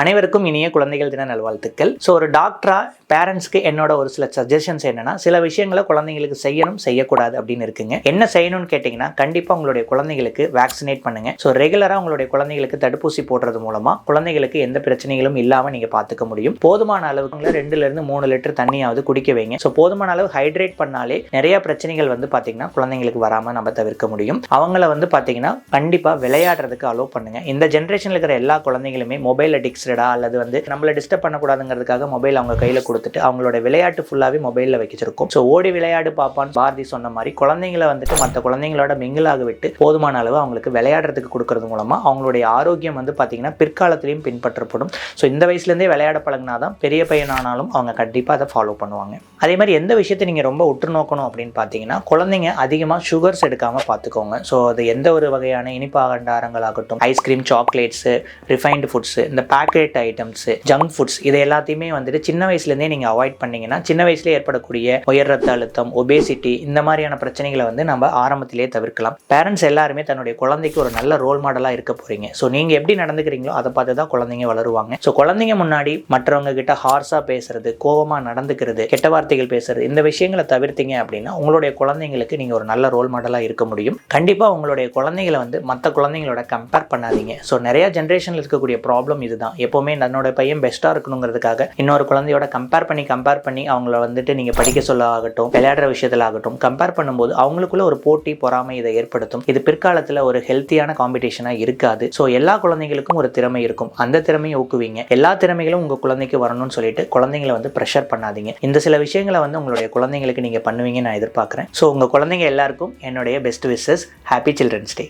அனைவருக்கும் இனிய குழந்தைகள் தின நல்வாழ்த்துக்கள். ஸோ ஒரு டாக்டரா பேரண்ட்ஸ்க்கு என்னோட ஒரு சில சஜஷன்ஸ் என்னன்னா, சில விஷயங்களை குழந்தைங்களுக்கு செய்யணும் செய்யக்கூடாது அப்படின்னு இருக்குங்க. என்ன செய்யணும்னு கேட்டிங்கன்னா, கண்டிப்பாக உங்களுடைய குழந்தைங்களுக்கு வேக்சினேட் பண்ணுங்க. ஸோ ரெகுலராக உங்களுடைய குழந்தைங்களுக்கு தடுப்பூசி போடுறது மூலமாக குழந்தைங்களுக்கு எந்த பிரச்சனைகளும் இல்லாமல் நீங்கள் பார்த்துக்க முடியும். போதுமான அளவுக்கு 2லிருந்து 3 லிட்டர் தண்ணியாவது குடிக்க வைங்க. ஸோ போதுமான அளவு ஹைட்ரேட் பண்ணாலே நிறைய பிரச்சனைகள் பார்த்தீங்கன்னா குழந்தைங்களுக்கு வராமல் நம்ம தவிர்க்க முடியும். அவங்கள பார்த்தீங்கன்னா கண்டிப்பாக விளையாடுறதுக்கு அலோவ் பண்ணுங்க. இந்த ஜென்ரேஷனில் இருக்கிற எல்லா குழந்தைகளுமே மொபைல் அடிக்டடா அல்லது நம்மளை டிஸ்டர்ப் பண்ணக்கூடாதுங்கிறதுக்காக மொபைல் அவங்க கையில் கொடுத்துட்டு அவங்களோட விளையாட்டு ஃபுல்லாகவே மொபைலில் வச்சிருக்கோம். ஸோ ஓடி விளையாடு பாப்பான்னு பாரதி சொன்ன மாதிரி குழந்தைங்களை மற்ற குழந்தைங்களோட மிங்கிளாக விட்டு போதுமான அளவு அவங்களுக்கு விளையாடுறதுக்கு கொடுக்கறது மூலமாக அவங்களுடைய ஆரோக்கியம் பார்த்தீங்கன்னா பிற்காலத்திலையும் பின்பற்றப்படும். ஸோ இந்த வயசுலேருந்தே விளையாட பழகினா தான் பெரிய பையனானாலும் அவங்க கண்டிப்பாக அதை ஃபாலோ பண்ணுவாங்க. அதே மாதிரி எந்த விஷயத்தை நீங்கள் ரொம்ப உற்று நோக்கணும் அப்படின்னு பார்த்தீங்கன்னா, குழந்தைங்க அதிகமாக சுகர்ஸ் எடுக்காமல் பார்த்துக்கோங்க. ஸோ அது எந்த ஒரு வகையான இனிப்பாகண்டாரங்களாகட்டும், ஐஸ்கிரீம், சாக்லேட்ஸு, ரிஃபைன்டு ஃபுட்ஸு, இந்த பேக்கெட் ஐட்டம்ஸு, ஜங்க் ஃபுட்ஸ் இது எல்லாத்தையுமே சின்ன வயசுலேருந்தே நீங்கள் அவாய்ட் பண்ணிங்கன்னா சின்ன வயசுலேயே ஏற்படக்கூடிய உயர் ரத்த அழுத்தம், ஒபேசிட்டி இந்த மாதிரியான பிரச்சனைகளை நம்ம ஆரம்பத்திலேயே தவிர்க்கலாம். பேரண்ட்ஸ் எல்லாருமே தன்னுடைய குழந்தைக்கு ஒரு நல்ல ரோல் மாடலாக இருக்க போகிறீங்க. ஸோ நீங்கள் எப்படி நடந்துக்கிறீங்களோ அதை பார்த்து தான் குழந்தைங்க வளருவாங்க. ஸோ குழந்தைங்க முன்னாடி மற்றவங்க கிட்ட ஹார்ஸாக பேசுறது, கோபமாக நடந்துக்கிறது, கெட்ட வார்த்தைகள் பேசுறது, இந்த விஷயங்களை தவிர்த்தீங்க அப்படின்னா உங்களுடைய குழந்தைங்களுக்கு நீங்கள் ஒரு நல்ல ரோல் மாடலாக இருக்க முடியும். கண்டிப்பாக உங்களுடைய குழந்தைங்களை மற்ற குழந்தைங்களோட கம்பேர் பண்ணாதீங்க. ஸோ நிறைய ஜென்ரேஷனில் இருக்கக்கூடிய ப்ராப்ளம் இதுதான். எப்போவுமே தன்னோட பையன் பெஸ்ட்டாக இருக்கணுங்கிறதுக்காக இன்னொரு குழந்தையோட கம்பேர் பண்ணி அவங்கள நீங்கள் படிக்க சொல்ல ஆகட்டும், விளையாடுற விஷயத்தில் ஆகட்டும், கம்பேர் பண்ணும்போது அவங்களுக்குள்ள ஒரு போட்டி, பொறாமை இதை ஏற்படுத்தும். இது பிற்காலத்தில் ஒரு ஹெல்த்தியான காம்படிஷனாக இருக்காது. ஸோ எல்லா குழந்தைங்களுக்கும் ஒரு திறமை இருக்கும். அந்த திறமையை ஊக்குவீங்க. எல்லா திறமைகளும் உங்கள் குழந்தைக்கு வரணும்னு சொல்லிட்டு குழந்தைங்களை ப்ரெஷர் பண்ணாதீங்க. இந்த சில விஷயங்களை உங்களுடைய குழந்தைங்களுக்கு நீங்கள் பண்ணுவீங்கன்னு நான் எதிர்பார்க்குறேன். ஸோ உங்கள் குழந்தைங்க எல்லாருக்கும் என்னுடைய பெஸ்ட் விஷஸ். ஹாப்பி சில்ட்ரன்ஸ் டே.